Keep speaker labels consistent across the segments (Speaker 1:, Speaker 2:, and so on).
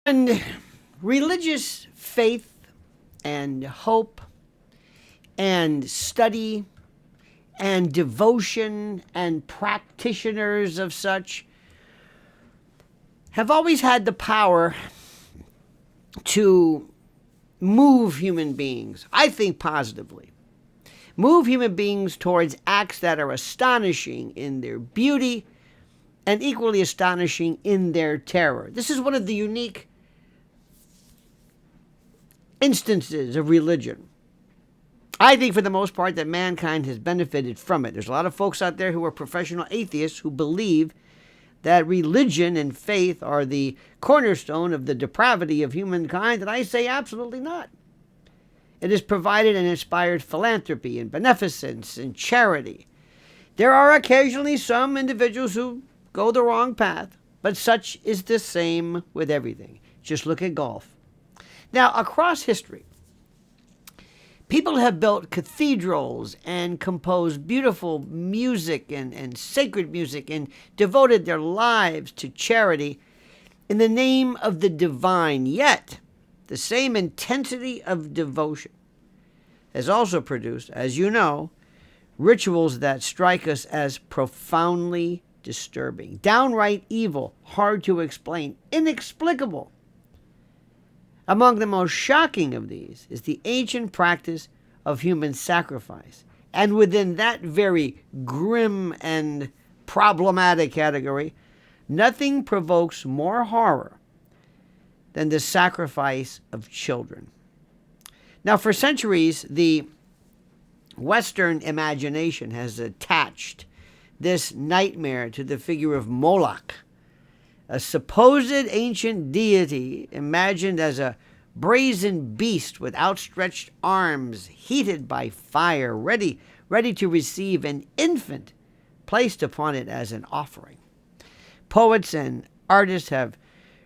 Speaker 1: And religious faith and hope and study and devotion and practitioners of such have always had the power to move human beings, I think positively. Move human beings towards acts that are astonishing in their beauty and equally astonishing in their terror. This is one of the unique instances of religion. I think for the most part that mankind has benefited from it. There's a lot of folks out there who are professional atheists who believe that religion and faith are the cornerstone of the depravity of humankind, and I say absolutely not. It has provided and inspired philanthropy and beneficence and charity. There are occasionally some individuals who go the wrong path, but such is the same with everything. Just look at golf. Now, across history, people have built cathedrals and composed beautiful music and sacred music and devoted their lives to charity in the name of the divine. Yet, the same intensity of devotion has also produced, as you know, rituals that strike us as profoundly disturbing, downright evil, hard to explain, inexplicable. Among the most shocking of these is the ancient practice of human sacrifice. And within that very grim and problematic category, nothing provokes more horror than the sacrifice of children. Now, for centuries, the Western imagination has attached this nightmare to the figure of Moloch, a supposed ancient deity imagined as a brazen beast with outstretched arms, heated by fire, ready to receive an infant placed upon it as an offering. Poets and artists have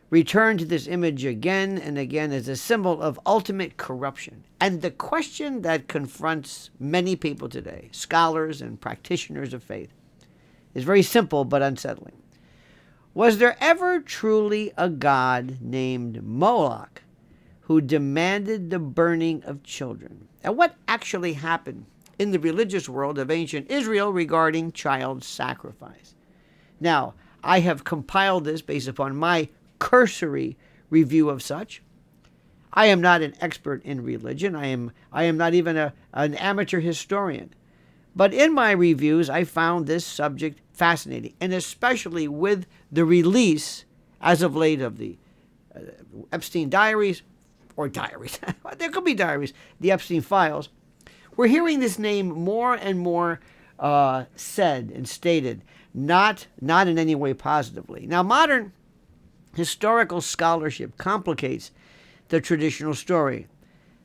Speaker 1: returned to this image again and again as a symbol of ultimate corruption. And the question that confronts many people today, scholars and practitioners of faith, is very simple but unsettling. Was there ever truly a god named Moloch who demanded the burning of children? And what actually happened in the religious world of ancient Israel regarding child sacrifice? Now, I have compiled this based upon my cursory review of such. I am not an expert in religion. I am not even an amateur historian. But in my reviews, I found this subject fascinating, and especially with the release, as of late, of the Epstein diaries, or diaries, there could be diaries, the Epstein files. We're hearing this name more and more said and stated, not in any way positively. Now, modern historical scholarship complicates the traditional story.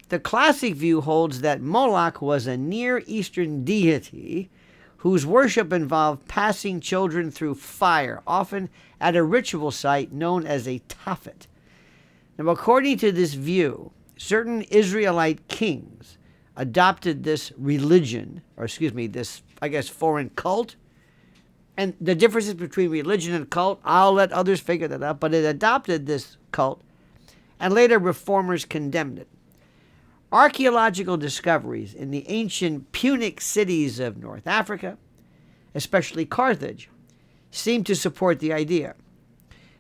Speaker 1: The classic view holds that Moloch was a Near Eastern deity whose worship involved passing children through fire, often at a ritual site known as a tophet. Now, according to this view, certain Israelite kings adopted this religion, this, foreign cult. And the differences between religion and cult, I'll let others figure that out, but it adopted this cult, and later reformers condemned it. Archaeological discoveries in the ancient Punic cities of North Africa, especially Carthage, seem to support the idea.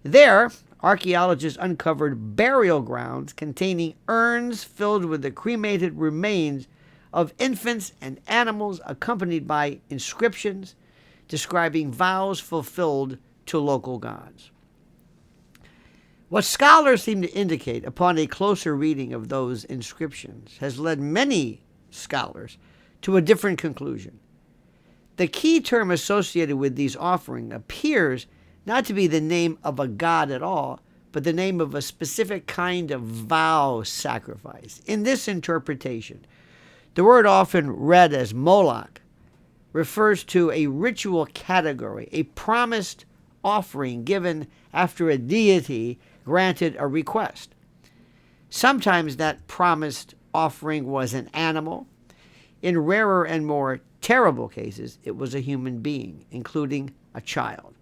Speaker 1: There, archaeologists uncovered burial grounds containing urns filled with the cremated remains of infants and animals, accompanied by inscriptions describing vows fulfilled to local gods. What scholars seem to indicate upon a closer reading of those inscriptions has led many scholars to a different conclusion. The key term associated with these offerings appears not to be the name of a god at all, but the name of a specific kind of vow sacrifice. In this interpretation, the word often read as Moloch refers to a ritual category, a promised offering given after a deity granted a request. Sometimes that promised offering was an animal. In rarer and more terrible cases, it was a human being, including a child.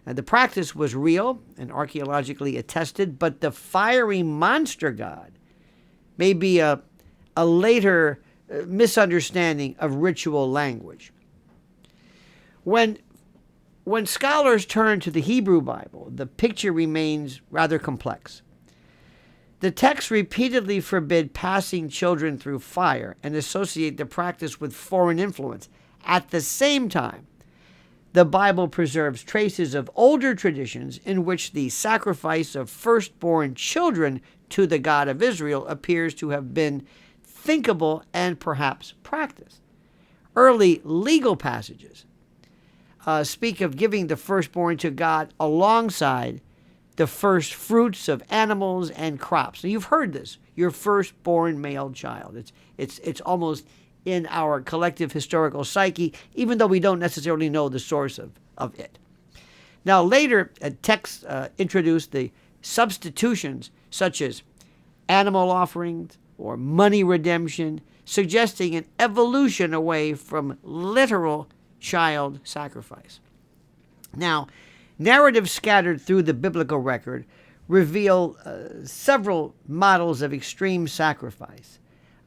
Speaker 1: And the practice was real and archaeologically attested, but the fiery monster god may be a later misunderstanding of ritual language. When scholars turn to the Hebrew Bible, the picture remains rather complex. The texts repeatedly forbid passing children through fire and associate the practice with foreign influence. At the same time, the Bible preserves traces of older traditions in which the sacrifice of firstborn children to the God of Israel appears to have been thinkable and perhaps practiced. Early legal passages speak of giving the firstborn to God alongside the first fruits of animals and crops. Now, you've heard this, your firstborn male child. It's almost in our collective historical psyche, even though we don't necessarily know the source of it. Now, later, texts introduced the substitutions such as animal offerings or money redemption, suggesting an evolution away from literal child sacrifice. Now, narratives scattered through the biblical record reveal several models of extreme sacrifice.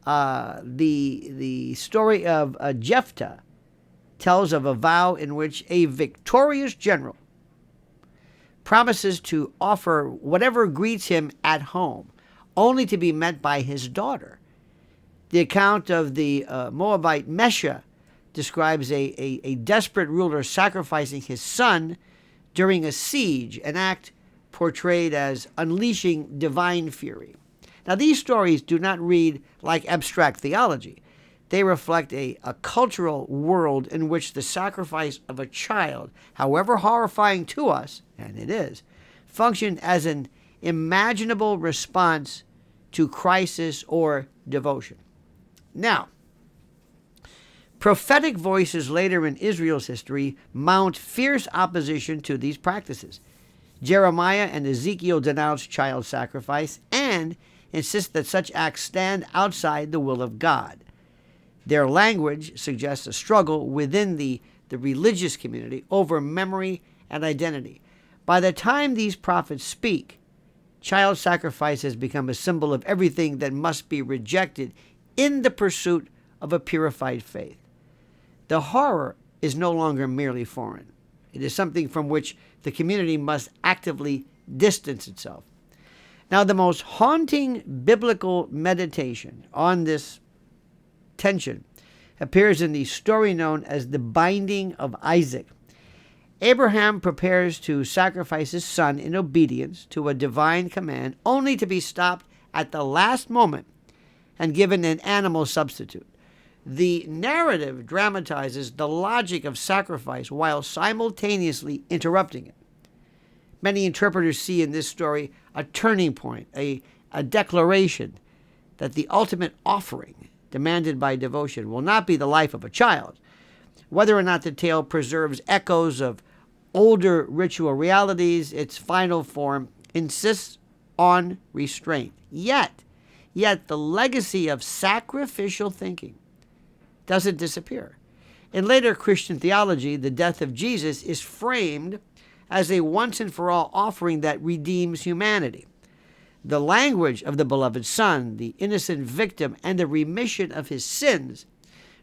Speaker 1: The story of Jephthah tells of a vow in which a victorious general promises to offer whatever greets him at home, only to be met by his daughter. The account of the Moabite Mesha describes a desperate ruler sacrificing his son during a siege, an act portrayed as unleashing divine fury. Now, these stories do not read like abstract theology. They reflect a cultural world in which the sacrifice of a child, however horrifying to us, and it is, functioned as an imaginable response to crisis or devotion. Now, prophetic voices later in Israel's history mount fierce opposition to these practices. Jeremiah and Ezekiel denounce child sacrifice and insist that such acts stand outside the will of God. Their language suggests a struggle within the religious community over memory and identity. By the time these prophets speak, child sacrifice has become a symbol of everything that must be rejected in the pursuit of a purified faith. The horror is no longer merely foreign. It is something from which the community must actively distance itself. Now, the most haunting biblical meditation on this tension appears in the story known as the binding of Isaac. Abraham prepares to sacrifice his son in obedience to a divine command, only to be stopped at the last moment and given an animal substitute. The narrative dramatizes the logic of sacrifice while simultaneously interrupting it. Many interpreters see in this story a turning point, a declaration that the ultimate offering demanded by devotion will not be the life of a child. Whether or not the tale preserves echoes of older ritual realities, its final form insists on restraint. Yet the legacy of sacrificial thinking doesn't disappear. In later Christian theology, the death of Jesus is framed as a once-and-for-all offering that redeems humanity. The language of the beloved Son, the innocent victim, and the remission of his sins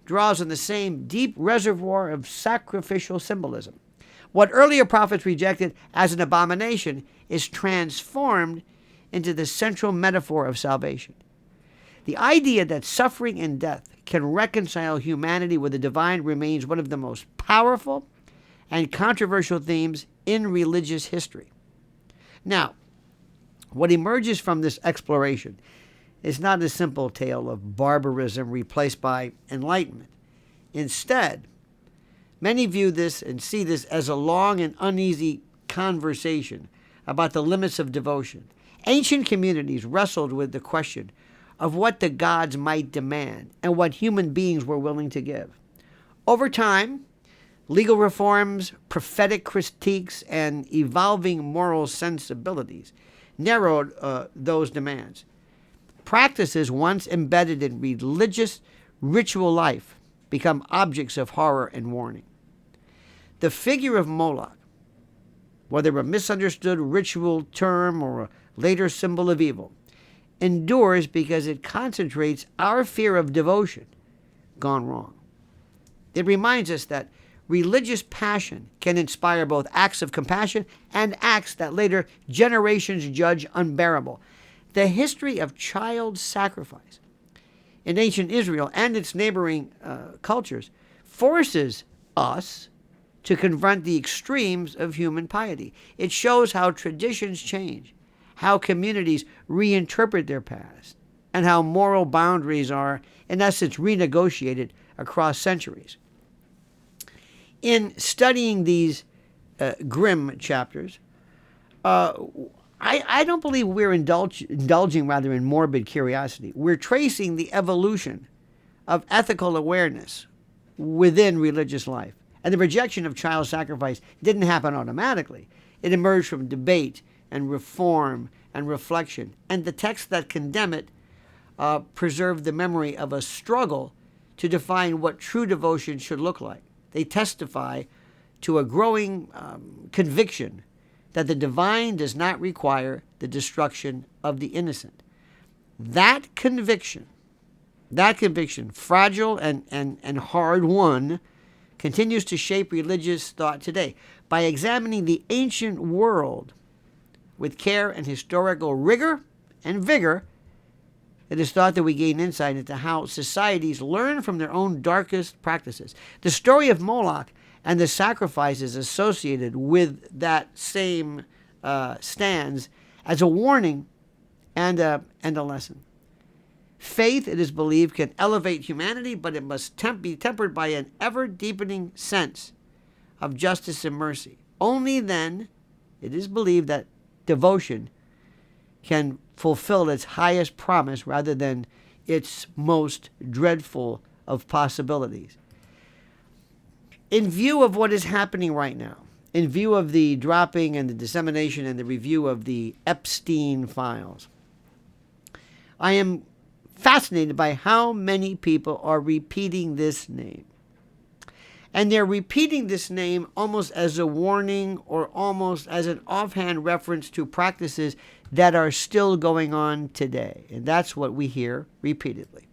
Speaker 1: draws on the same deep reservoir of sacrificial symbolism. What earlier prophets rejected as an abomination is transformed into the central metaphor of salvation. The idea that suffering and death can reconcile humanity with the divine remains one of the most powerful and controversial themes in religious history. Now, what emerges from this exploration is not a simple tale of barbarism replaced by enlightenment. Instead, many view this and see this as a long and uneasy conversation about the limits of devotion. Ancient communities wrestled with the question of what the gods might demand and what human beings were willing to give. Over time, legal reforms, prophetic critiques, and evolving moral sensibilities narrowed those demands. Practices once embedded in religious ritual life become objects of horror and warning. The figure of Moloch whether a misunderstood ritual term or a later symbol of evil, endures because it concentrates our fear of devotion gone wrong. It reminds us that religious passion can inspire both acts of compassion and acts that later generations judge unbearable. The history of child sacrifice in ancient Israel and its neighboring cultures forces us to confront the extremes of human piety. It shows how traditions change, how communities reinterpret their past, and how moral boundaries are, in essence, renegotiated across centuries. In studying these grim chapters, I don't believe we're indulging rather in morbid curiosity. We're tracing the evolution of ethical awareness within religious life. And the rejection of child sacrifice didn't happen automatically. It emerged from debate and reform and reflection. And the texts that condemn it preserve the memory of a struggle to define what true devotion should look like. They testify to a growing conviction that the divine does not require the destruction of the innocent. That conviction, fragile and hard won, continues to shape religious thought today. By examining the ancient world with care and historical rigor and vigor, it is thought that we gain insight into how societies learn from their own darkest practices. The story of Moloch and the sacrifices associated with that same stands as a warning and a lesson. Faith, it is believed, can elevate humanity, but it must be tempered by an ever-deepening sense of justice and mercy. Only then, it is believed, that devotion can fulfill its highest promise rather than its most dreadful of possibilities. In view of what is happening right now, in view of the dropping and the dissemination and the review of the Epstein files, I am fascinated by how many people are repeating this name. And they're repeating this name almost as a warning or almost as an offhand reference to practices that are still going on today. And that's what we hear repeatedly.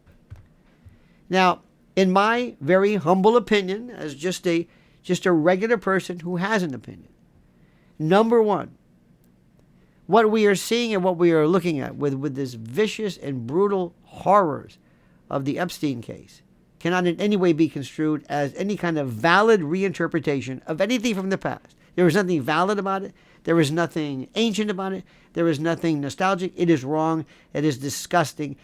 Speaker 1: Now, in my very humble opinion, as just a regular person who has an opinion, number one, what we are seeing and what we are looking at with this vicious and brutal horrors of the Epstein case cannot in any way be construed as any kind of valid reinterpretation of anything from the past. There is nothing valid about it. There is nothing ancient about it. There is nothing nostalgic. It is wrong. It is disgusting.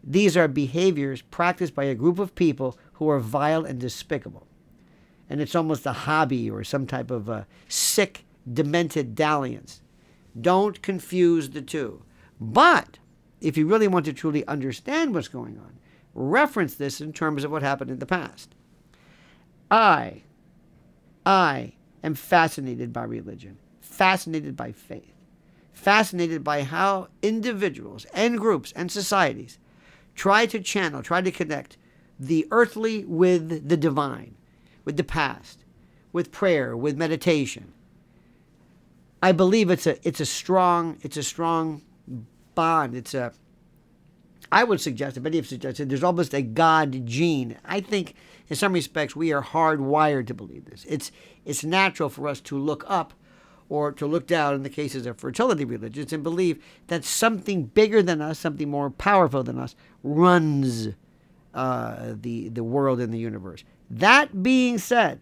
Speaker 1: These are behaviors practiced by a group of people who are vile and despicable. And it's almost a hobby or some type of a sick, demented dalliance. Don't confuse the two. But if you really want to truly understand what's going on, reference this in terms of what happened in the past. I am fascinated by religion, fascinated by faith, fascinated by how individuals and groups and societies try to channel, try to connect the earthly with the divine, with the past, with prayer, with meditation. I believe it's a strong bond. I would suggest, many have suggested, there's almost a God gene. I think in some respects we are hardwired to believe this. It's natural for us to look up or to look down in the cases of fertility religions and believe that something bigger than us, something more powerful than us, runs the world and the universe. That being said,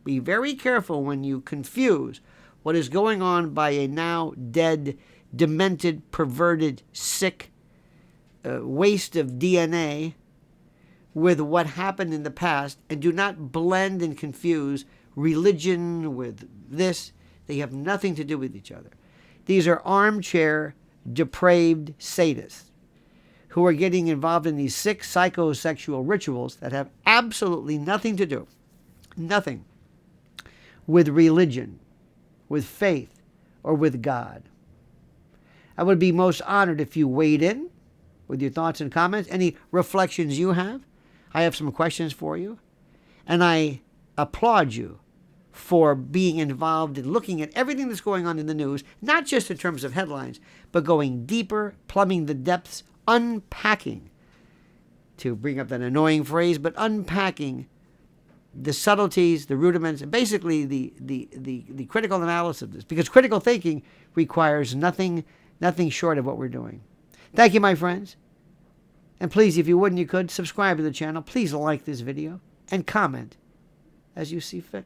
Speaker 1: be very careful when you confuse what is going on by a now dead, demented, perverted, sick waste of DNA with what happened in the past, and do not blend and confuse religion with this. They have nothing to do with each other. These are armchair, depraved sadists who are getting involved in these sick psychosexual rituals that have absolutely nothing to do, nothing, with religion, with faith, or with God. I would be most honored if you weighed in with your thoughts and comments, any reflections you have. I have some questions for you, and I applaud you for being involved in looking at everything that's going on in the news, not just in terms of headlines, but going deeper, plumbing the depths, unpacking, to bring up that annoying phrase, but unpacking the subtleties, the rudiments, and basically the critical analysis of this. Because critical thinking requires nothing short of what we're doing. Thank you, my friends. And please, if you would and you could, subscribe to the channel. Please like this video and comment as you see fit.